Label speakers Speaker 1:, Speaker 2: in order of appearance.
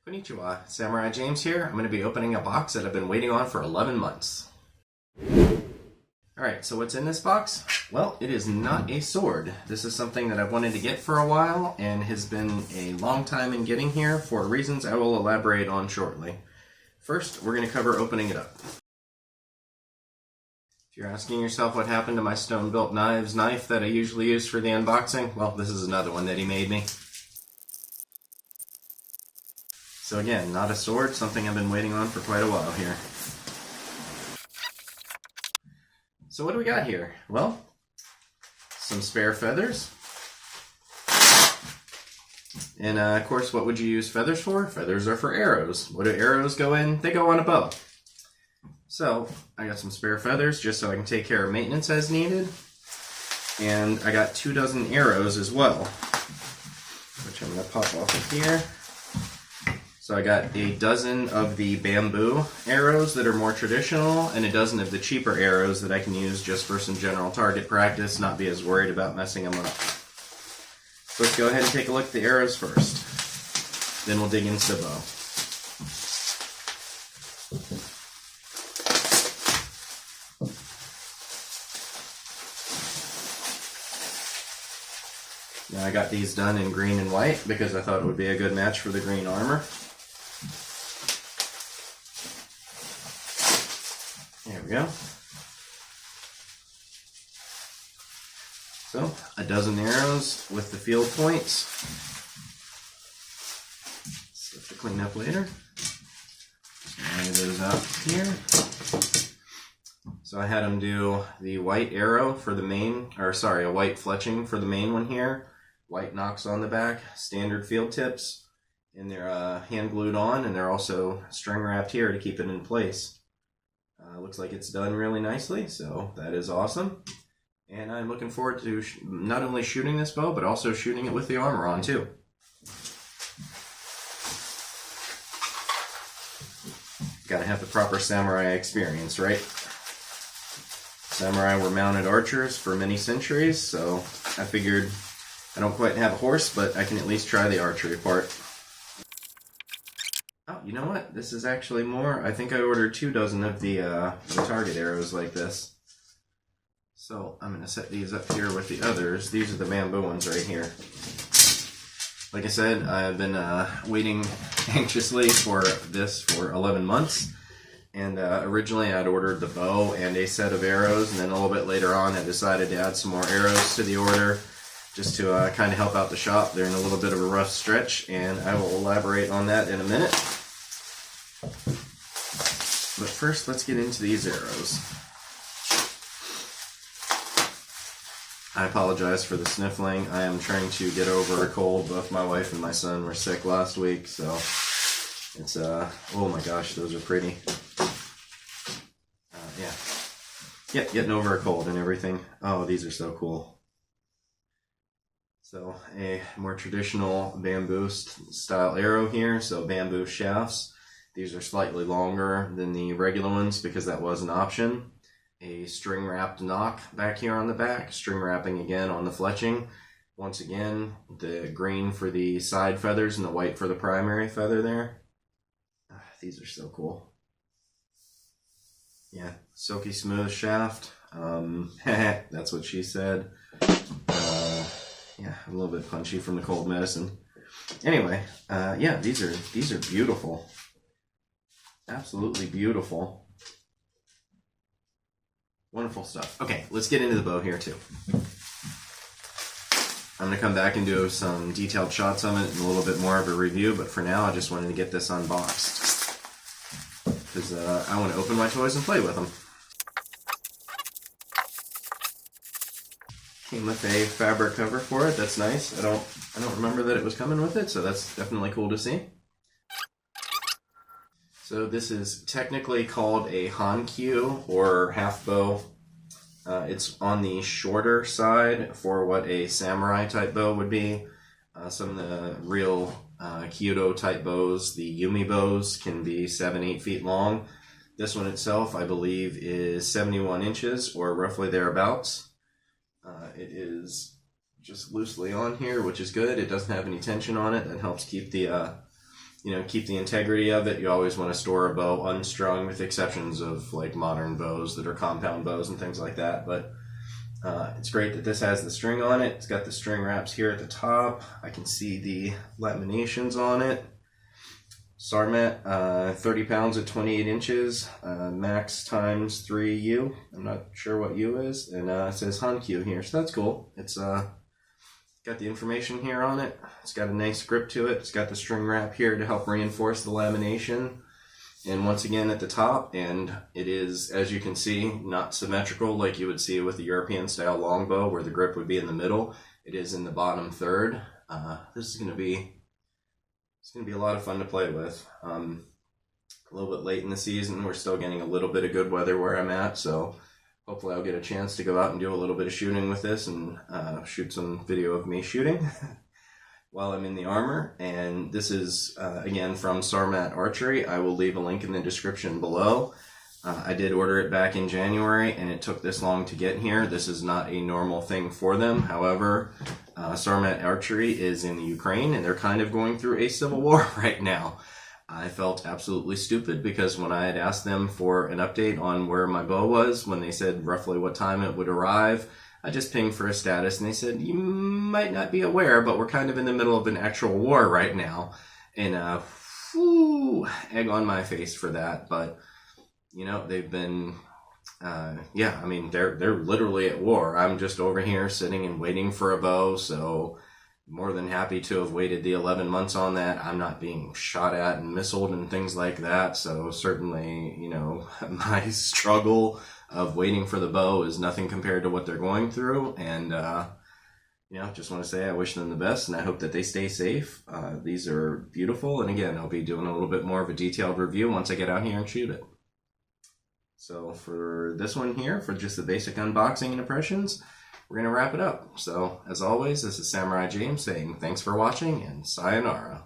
Speaker 1: Konnichiwa, Samurai James here. I'm going to be opening a box that I've been waiting on for 11 months. Alright, so what's in this box? Well, it is not a sword. This is something that I've wanted to get for a while and has been a long time in getting here for reasons I will elaborate on shortly. First, we're going to cover opening it up. If you're asking yourself what happened to my stone-built knife that I usually use for the unboxing, well, this is another one that he made me. So again, not a sword, something I've been waiting on for quite a while here. So what do we got here? Well, some spare feathers. And of course, what would you use feathers for? Feathers are for arrows. What do arrows go in? They go on a bow. So I got some spare feathers just so I can take care of maintenance as needed. And I got 24 arrows as well, which I'm going to pop off of here. So I got a dozen of the bamboo arrows that are more traditional, and a dozen of the cheaper arrows that I can use just for some general target practice, not be as worried about messing them up. So let's go ahead and take a look at the arrows first. Then we'll dig into the bow. Now I got these done in green and white because I thought it would be a good match for the green armor. There we go. So, a dozen arrows with the field points. Stuff to clean up later. Lay those out here. So I had them do the white arrow for the main, or sorry, a white fletching for the main one here. White nocks on the back, standard field tips, and they're hand glued on, and they're also string wrapped here to keep it in place. Looks like it's done really nicely, so that is awesome. And I'm looking forward to not only shooting this bow, but also shooting it with the armor on too. Gotta have the proper samurai experience, right? Samurai were mounted archers for many centuries, so I figured I don't quite have a horse, but I can at least try the archery part. Oh, you know what? This is actually more. I think I ordered 24 of the target arrows like this. So I'm going to set these up here with the others. These are the bamboo ones right here. Like I said, I've been waiting anxiously for this for 11 months. And originally I'd ordered the bow and a set of arrows, and then a little bit later on I decided to add some more arrows to the order just to kind of help out the shop. They're in a little bit of a rough stretch, and I will elaborate on that in a minute. But first, let's get into these arrows. I apologize for the sniffling. I am trying to get over a cold. Both my wife and my son were sick last week, so it's, oh my gosh, those are pretty. Yeah, getting over a cold and everything. Oh, these are so cool. So, a more traditional bamboo style arrow here, so bamboo shafts. These are slightly longer than the regular ones because that was an option. A string wrapped nock back here on the back, string wrapping again on the fletching. Once again, the green for the side feathers and the white for the primary feather there. These are so cool. Yeah, silky smooth shaft. That's what she said. Yeah, a little bit punchy from the cold medicine. Anyway, yeah, these are beautiful. Absolutely beautiful. Wonderful stuff. Okay, let's get into the bow here too. I'm going to come back and do some detailed shots on it and a little bit more of a review, but for now I just wanted to get this unboxed because I want to open my toys and play with them. Came with a fabric cover for it. That's nice. I don't remember that it was coming with it, so that's definitely cool to see. So this is technically called a hankyu or half bow. It's on the shorter side for what a samurai type bow would be. Some of the real Kyudo type bows, the Yumi bows, can be 7-8 feet long. This one itself, I believe, is 71 inches or roughly thereabouts. It is just loosely on here, which is good. It doesn't have any tension on it. That helps keep the keep the integrity of it. You always want to store a bow unstrung, with exceptions of like modern bows that are compound bows and things like that. But it's great that this has the string on it. It's got the string wraps here at the top. I can see the laminations on it. Sarmat, 30 pounds at 28 inches, max times 3U. I'm not sure what U is. And it says Hankyu here, so that's cool. It's got the information here on it. It's got a nice grip to it. It's got the string wrap here to help reinforce the lamination. And once again at the top, and it is, as you can see, not symmetrical like you would see with the European style longbow where the grip would be in the middle. It is in the bottom third. This is going to be a lot of fun to play with. A little bit late in the season. We're still getting a little bit of good weather where I'm at, so hopefully I'll get a chance to go out and do a little bit of shooting with this and shoot some video of me shooting while I'm in the armor. And this is, again, from Sarmat Archery. I will leave a link in the description below. I did order it back in January, and it took this long to get here. This is not a normal thing for them. However, Sarmat Archery is in Ukraine, and they're kind of going through a civil war right now. I felt absolutely stupid because when I had asked them for an update on where my bow was, when they said roughly what time it would arrive, I just pinged for a status, and they said, you might not be aware, but we're kind of in the middle of an actual war right now. And, egg on my face for that. But, they've been, they're literally at war. I'm just over here sitting and waiting for a bow, so more than happy to have waited the 11 months on that. I'm not being shot at and missiled and things like that, so certainly, my struggle of waiting for the bow is nothing compared to what they're going through. And just want to say I wish them the best, and I hope that they stay safe. These are beautiful, and again, I'll be doing a little bit more of a detailed review once I get out here and shoot it. So for this one here, for just the basic unboxing and impressions, we're going to wrap it up. So as always, this is Samurai James saying thanks for watching, and sayonara.